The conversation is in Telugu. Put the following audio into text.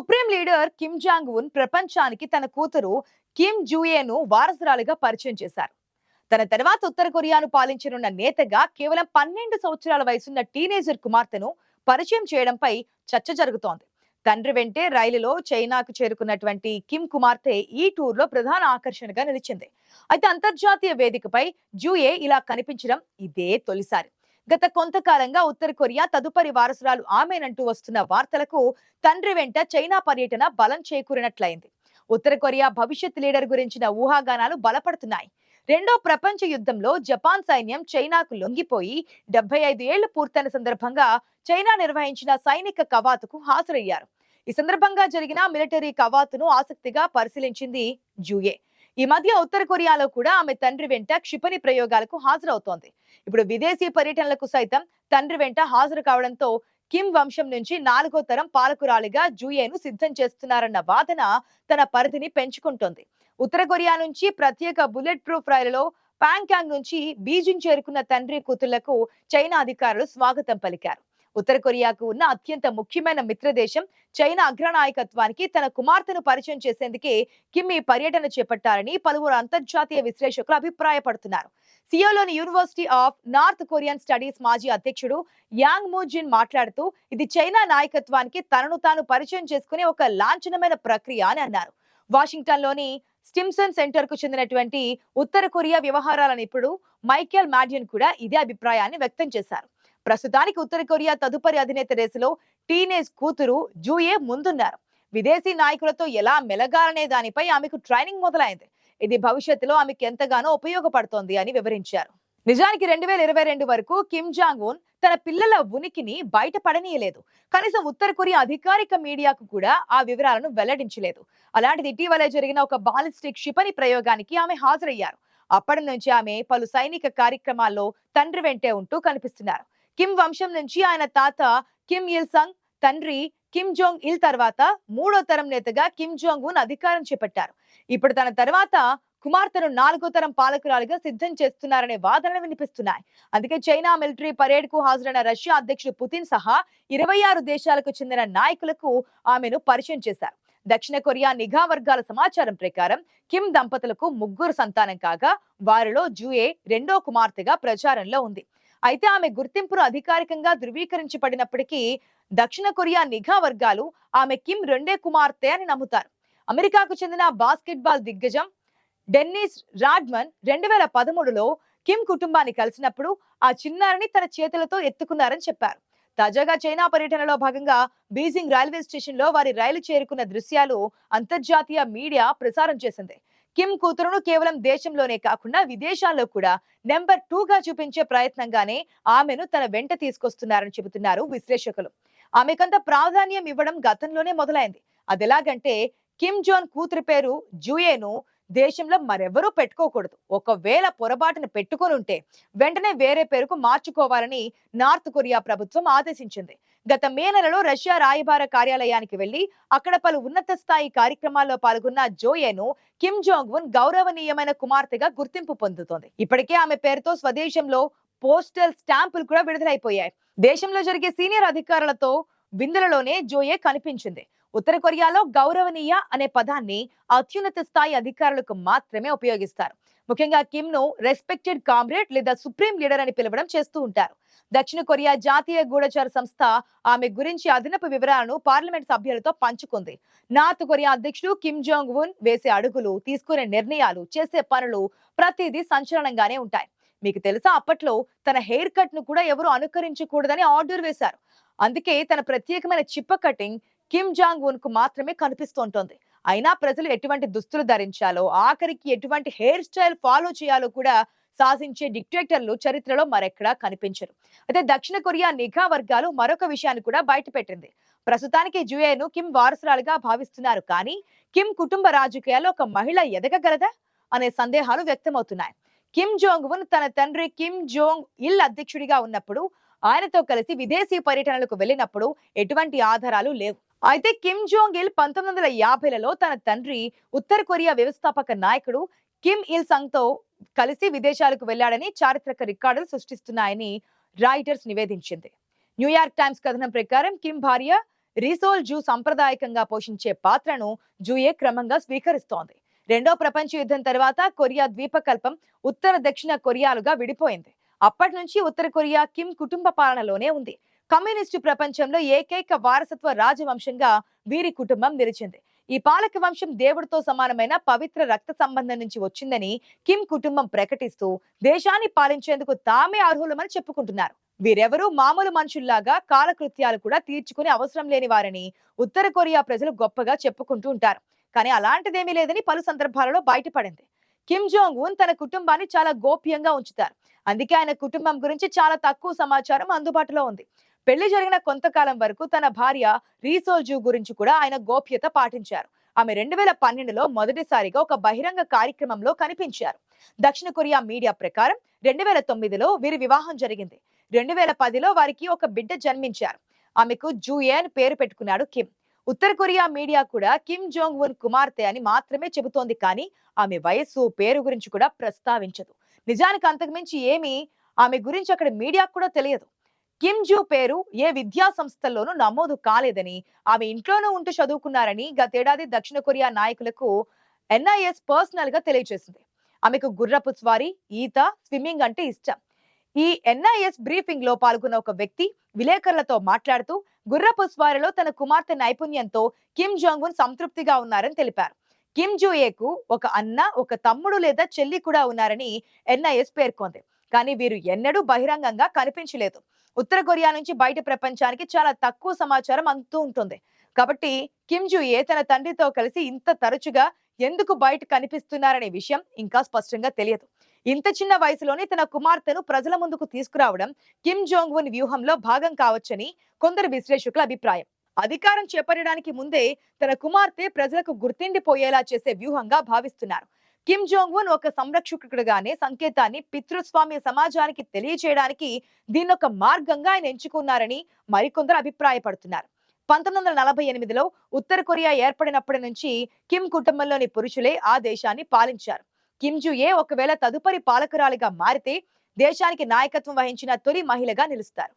Supreme leader Kim Jong Un ప్రపంచానికి తన కూతురు కిమ్ జూయేను వారసురాలిగా పరిచయం చేశారు. తన తర్వాత ఉత్తర కొరియాను పాలించనున్న నేతగా కేవలం 12 సంవత్సరాల వయసున్న టీనేజర్ కుమార్తెను పరిచయం చేయడంపై చర్చ జరుగుతోంది. తండ్రి వెంటే రైలులో చైనాకు చేరుకున్నటువంటి కిమ్ కుమార్తె ఈ టూర్ లో ప్రధాన ఆకర్షణగా నిలిచింది. అయితే అంతర్జాతీయ వేదికపై జూయే ఇలా కనిపించడం ఇదే తొలిసారి. గత కొంతకాలంగా ఉత్తర కొరియా తదుపరి వారసురాలు ఆమెనంటూ వస్తున్న వార్తలకు తండ్రి వెంట చైనా పర్యటన బలం చేకూరినట్లయింది. ఉత్తర కొరియా భవిష్యత్ లీడర్ గురించిన ఊహాగానాలు బలపడుతున్నాయి. రెండో ప్రపంచ యుద్ధంలో జపాన్ సైన్యం చైనాకు లొంగిపోయి 75 ఏళ్లు పూర్తయిన సందర్భంగా చైనా నిర్వహించిన సైనిక కవాతుకు హాజరయ్యారు. ఈ సందర్భంగా జరిగిన మిలిటరీ కవాతును ఆసక్తిగా పరిశీలించింది జూయే. ఈ మధ్య ఉత్తర కొరియాలో కూడా ఆమె తండ్రి వెంట క్షిపణి ప్రయోగాలకు హాజరవుతోంది. ఇప్పుడు విదేశీ పర్యటనలకు సైతం తండ్రి వెంట హాజరు కావడంతో కిమ్ వంశం నుంచి 4వ తరం పాలకురాలిగా జూయేను సిద్ధం చేస్తున్నారన్న వాదన తన పరిధిని పెంచుకుంటోంది. ఉత్తర కొరియా నుంచి ప్రత్యేక బుల్లెట్ ప్రూఫ్ రైలులో ప్యాంగ్యాంగ్ నుంచి బీజింగ్ చేరుకున్న తండ్రి కూతుళ్లకు చైనా అధికారులు స్వాగతం పలికారు. ఉత్తర కొరియాకు ఉన్న అత్యంత ముఖ్యమైన మిత్రదేశం చైనా అగ్రనాయకత్వానికి తన కుమార్తెను పరిచయం చేసేందుకే కిమ్ ఈ పర్యటన చేపట్టారని పలువురు అంతర్జాతీయ విశ్లేషకులు అభిప్రాయపడుతున్నారు. సియోలోని University of North Korean Studies మాజీ అధ్యక్షుడు యాంగ్ మూ జిన్ మాట్లాడుతూ ఇది చైనా నాయకత్వానికి తనను తాను పరిచయం చేసుకునే ఒక లాంఛనమైన ప్రక్రియ అని అన్నారు. వాషింగ్టన్ లోని స్టిమ్సన్ సెంటర్ కు చెందినటువంటి ఉత్తర కొరియా వ్యవహారాల నిపుణుడు మైకేల్ మాడ్యన్ కూడా ఇదే అభిప్రాయాన్ని వ్యక్తం చేశారు. ప్రస్తుతానికి ఉత్తర కొరియా తదుపరి అధినేత రేసులో టీనేజ్ కూతురు జూయే ముందున్నారు. విదేశీ నాయకులతో ఎలా మెలగాలనే దానిపై ఆమెకు ట్రైనింగ్ మొదలైంది. ఇది భవిష్యత్తులో ఆమెకు ఎంతగానో ఉపయోగపడుతోంది అని వివరించారు. నిజానికి 2022 వరకు కిమ్ జాంగ్ ఉన్ తన పిల్లల ఉనికిని బయటపడనీయలేదు. కనీసం ఉత్తర కొరియా అధికారిక మీడియాకు కూడా ఆ వివరాలను వెల్లడించలేదు. అలాంటిది ఇటీవలే జరిగిన ఒక బాలిస్టిక్ క్షిపణి ప్రయోగానికి ఆమె హాజరయ్యారు. అప్పటి నుంచి ఆమె పలు సైనిక కార్యక్రమాల్లో తండ్రి వెంటే ఉంటూ కనిపిస్తున్నారు. కిమ్ వంశం నుంచి ఆయన తాత కిమ్ ఇల్ సంగ్, తండ్రి కిమ్ జోంగ్ ఇల్ తర్వాత 3వ తరం నేతగా కిమ్ జోంగ్ ఉన్ అధికారం చేపట్టారు. ఇప్పుడు తన తర్వాత కుమార్తెను 4వ తరం పాలకురాలిగా సిద్ధం చేస్తున్నారనే వాదనలు వినిపిస్తున్నాయి. అందుకే చైనా మిలిటరీ పరేడ్ కు హాజరైన రష్యా అధ్యక్షుడు పుతిన్ సహా 26 దేశాలకు చెందిన నాయకులకు ఆమెను పరిచయం చేశారు. దక్షిణ కొరియా నిఘా వర్గాల సమాచారం ప్రకారం కిమ్ దంపతులకు 3 సంతానం కాగా వారిలో జూయే రెండో కుమార్తెగా ప్రచారంలో ఉంది. అయితే ఆమె గుర్తింపును అధికారికంగా ధృవీకరించబడినప్పటికీ దక్షిణ కొరియా నిఘా వర్గాలు ఆమె కిమ్ రెండే కుమార్తె అని నమ్ముతారు. అమెరికాకు చెందిన బాస్కెట్బాల్ దిగ్గజం డెన్నిస్ రాడ్మన్ 2013లో కిమ్ కుటుంబాన్ని కలిసినప్పుడు ఆ చిన్నారిని తన చేతులతో ఎత్తుకున్నారని చెప్పారు. తాజాగా చైనా పర్యటనలో భాగంగా బీజింగ్ రైల్వే స్టేషన్ లో వారి రైలు చేరుకున్న దృశ్యాలు అంతర్జాతీయ మీడియా ప్రసారం చేసింది. కిమ్ కూతురును కేవలం దేశంలోనే కాకుండా విదేశాల్లో కూడా నెంబర్ 2గా చూపించే ప్రయత్నంగానే ఆమెను తన వెంట తీసుకొస్తున్నారని చెబుతున్నారు విశ్లేషకులు. ఆమెకంత ప్రాధాన్యం ఇవ్వడం గతంలోనే మొదలైంది. అదెలాగంటే కిమ్ జోన్ కూతురి పేరు జూయేను దేశంలో మరెవరూ పెట్టుకోకూడదు. ఒకవేళ పొరపాటున పెట్టుకొని ఉంటే వెంటనే వేరే పేరుకు మార్చుకోవాలని నార్త్ కొరియా ప్రభుత్వం ఆదేశించింది. గత మే నెలలో రష్యా రాయబార కార్యాలయానికి వెళ్లి అక్కడ పలు ఉన్నత స్థాయి కార్యక్రమాల్లో పాల్గొన్న జోయేను కిమ్ జోంగ్ ఉన్ గౌరవనీయమైన కుమార్తెగా గుర్తింపు పొందుతోంది. ఇప్పటికే ఆమె పేరుతో స్వదేశంలో పోస్టల్ స్టాంపులు కూడా విడుదలైపోయాయి. దేశంలో జరిగే సీనియర్ అధికారులతో విందులలోనే జోయే కనిపించింది. ఉత్తర కొరియాలో గౌరవనీయ అనే పదాన్ని అత్యున్నత స్థాయి అధికారులకు మాత్రమే ఉపయోగిస్తారు. ముఖ్యంగా కిమ్ ను రెస్పెక్టెడ్ కామ్రేడ్ లేదా సుప్రీం లీడర్ అని పిలవడం చేస్తూ ఉంటారు. దక్షిణ కొరియా జాతీయ గూఢచార సంస్థ ఆమె గురించి అదనపు వివరాలను పార్లమెంట్ సభ్యులతో పంచుకుంది. నార్త్ కొరియా అధ్యక్షుడు కిమ్ జోంగ్ ఉన్ వేసే అడుగులు, తీసుకునే నిర్ణయాలు, చేసే పనులు ప్రతిదీ సంచలనంగానే ఉంటాయి. మీకు తెలుసా, అప్పట్లో తన హెయిర్ కట్ ను కూడా ఎవరు అనుకరించకూడదని ఆర్డర్ వేశారు. అందుకే తన ప్రత్యేకమైన చిప్ప కటింగ్ కిమ్ జాంగ్ ఉన్ కు మాత్రమే కనిపిస్తుంటోంది. అయినా ప్రజలు ఎటువంటి దుస్తులు ధరించాలో, ఆఖరికి ఎటువంటి హెయిర్ స్టైల్ ఫాలో చేయాలో కూడా శాసించే డిక్టేటర్లు చరిత్రలో మరెక్కడా కనిపించరు. అయితే దక్షిణ కొరియా నిఘా వర్గాలు మరొక విషయాన్ని కూడా బయటపెట్టింది. ప్రస్తుతానికి జూయేను కిమ్ వారసురాలుగా భావిస్తున్నారు. కానీ కిమ్ కుటుంబ రాజకీయాల్లో ఒక మహిళ ఎదగగలదా అనే సందేహాలు వ్యక్తమవుతున్నాయి. కిమ్ జోంగ్ ఉన్ తన తండ్రి కిమ్ జోంగ్ ఇల్ అధ్యక్షుడిగా ఉన్నప్పుడు ఆయనతో కలిసి విదేశీ పర్యటనలకు వెళ్ళినప్పుడు ఎటువంటి ఆధారాలు లేవు. అయితే కిమ్ జోంగ్ ఇల్ 1950లలో తన తండ్రి ఉత్తర కొరియా వ్యవస్థాపక నాయకుడు కిమ్ ఇల్ సంగ్ తో కలిసి విదేశాలకు వెళ్లాడని చారిత్రక రికార్డులు సృష్టిస్తున్నాయని రాయిటర్స్ నివేదించింది. న్యూయార్క్ టైమ్స్ కథనం ప్రకారం కిమ్ భార్య రీసోల్ జూ సంప్రదాయకంగా పోషించే పాత్రను జూయే క్రమంగా స్వీకరిస్తోంది. రెండో ప్రపంచ యుద్ధం తర్వాత కొరియా ద్వీపకల్పం ఉత్తర దక్షిణ కొరియాలుగా విడిపోయింది. అప్పటి నుంచి ఉత్తర కొరియా కిమ్ కుటుంబ పాలనలోనే ఉంది. కమ్యూనిస్టు ప్రపంచంలో ఏకైక వారసత్వ రాజవంశంగా వీరి కుటుంబం నిలిచింది. ఈ పాలక వంశం దేవుడితో సమానమైన పవిత్ర రక్త సంబంధం నుంచి వచ్చిందని కిమ్ కుటుంబం ప్రకటిస్తూ దేశాన్ని పాలించేందుకు తామే అర్హులమని చెప్పుకుంటున్నారు. వీరెవరూ మామూలు మనుషుల్లాగా కాలకృత్యాలు కూడా తీర్చుకునే అవసరం లేని వారని ఉత్తర కొరియా ప్రజలు గొప్పగా చెప్పుకుంటూ ఉంటారు. కానీ అలాంటిదేమీ లేదని పలు సందర్భాలలో బయటపడింది. కిమ్ జోంగ్ ఉన్ తన కుటుంబాన్ని చాలా గోప్యంగా ఉంచుతారు. అందుకే ఆయన కుటుంబం గురించి చాలా తక్కువ సమాచారం అందుబాటులో ఉంది. పెళ్లి జరిగిన కొంతకాలం వరకు తన భార్య రీసోల్జూ గురించి కూడా ఆయన గోప్యత పాటించారు. ఆమె 2012లో మొదటిసారిగా ఒక బహిరంగ కార్యక్రమంలో కనిపించారు. దక్షిణ కొరియా మీడియా ప్రకారం 2009లో వీరి వివాహం జరిగింది. 2010లో వారికి ఒక బిడ్డ జన్మించారు. ఆమెకు జూయే అని పేరు పెట్టుకున్నాడు కిమ్. ఉత్తర కొరియా మీడియా కూడా కిమ్ జోంగ్ ఉన్ కుమార్తె అని మాత్రమే చెబుతోంది, కానీ ఆమె వయస్సు, పేరు గురించి కూడా ప్రస్తావించదు. నిజానికి అంతకుమించి ఏమీ ఆమె గురించి అక్కడ మీడియాకు కూడా తెలియదు. కిమ్ జూ పేరు ఏ విద్యా సంస్థల్లోనూ నమోదు కాలేదని, ఆమె ఇంట్లోనూ ఉంటూ చదువుకున్నారని గతేడాది దక్షిణ కొరియా నాయకులకు NIS పర్సనల్ గా తెలియజేసింది. ఆమెకు గుర్రపు స్వారీ, ఈత, స్విమ్మింగ్ అంటే ఇష్టం. ఈ NIS బ్రీఫింగ్ లో పాల్గొన్న ఒక వ్యక్తి విలేకరులతో మాట్లాడుతూ గుర్రపు స్వారీలో తన కుమార్తె నైపుణ్యంతో కిమ్ జోంగ్ ఉన్ సంతృప్తిగా ఉన్నారని తెలిపారు. కిమ్ జూయేకు ఒక అన్న, ఒక తమ్ముడు లేదా చెల్లి కూడా ఉన్నారని NIS పేర్కొంది. కానీ వీరు ఎన్నడూ బహిరంగంగా కనిపించలేదు. ఉత్తర కొరియా నుంచి బయట ప్రపంచానికి చాలా తక్కువ సమాచారం అందుతూ ఉంటుంది. కాబట్టి కిమ్ జూయే తన తండ్రితో కలిసి ఇంత తరచుగా ఎందుకు బయట కనిపిస్తున్నారనే విషయం ఇంకా స్పష్టంగా తెలియదు. ఇంత చిన్న వయసులోనే తన కుమార్తెను ప్రజల ముందుకు తీసుకురావడం కిమ్ జోంగ్ ఉన్ వ్యూహంలో భాగం కావచ్చని కొందరు విశ్లేషకుల అభిప్రాయం. అధికారం చేపట్టడానికి ముందే తన కుమార్తె ప్రజలకు గుర్తిండిపోయేలా చేసే వ్యూహంగా భావిస్తున్నారు. కిమ్ జోంగ్ ఉన్ ఒక సంరక్షకుడిగానే సంకేతాన్ని పితృస్వామ్య సమాజానికి తెలియచేయడానికి దీన్నొక మార్గంగా ఆయన ఎంచుకున్నారని మరికొందరు అభిప్రాయపడుతున్నారు. 1948లో ఉత్తర కొరియా ఏర్పడినప్పటి నుంచి కిమ్ కుటుంబంలోని పురుషులే ఆ దేశాన్ని పాలించారు. కిమ్ జూయే ఒకవేళ తదుపరి పాలకురాలిగా మారితే దేశానికి నాయకత్వం వహించిన తొలి మహిళగా నిలుస్తారు.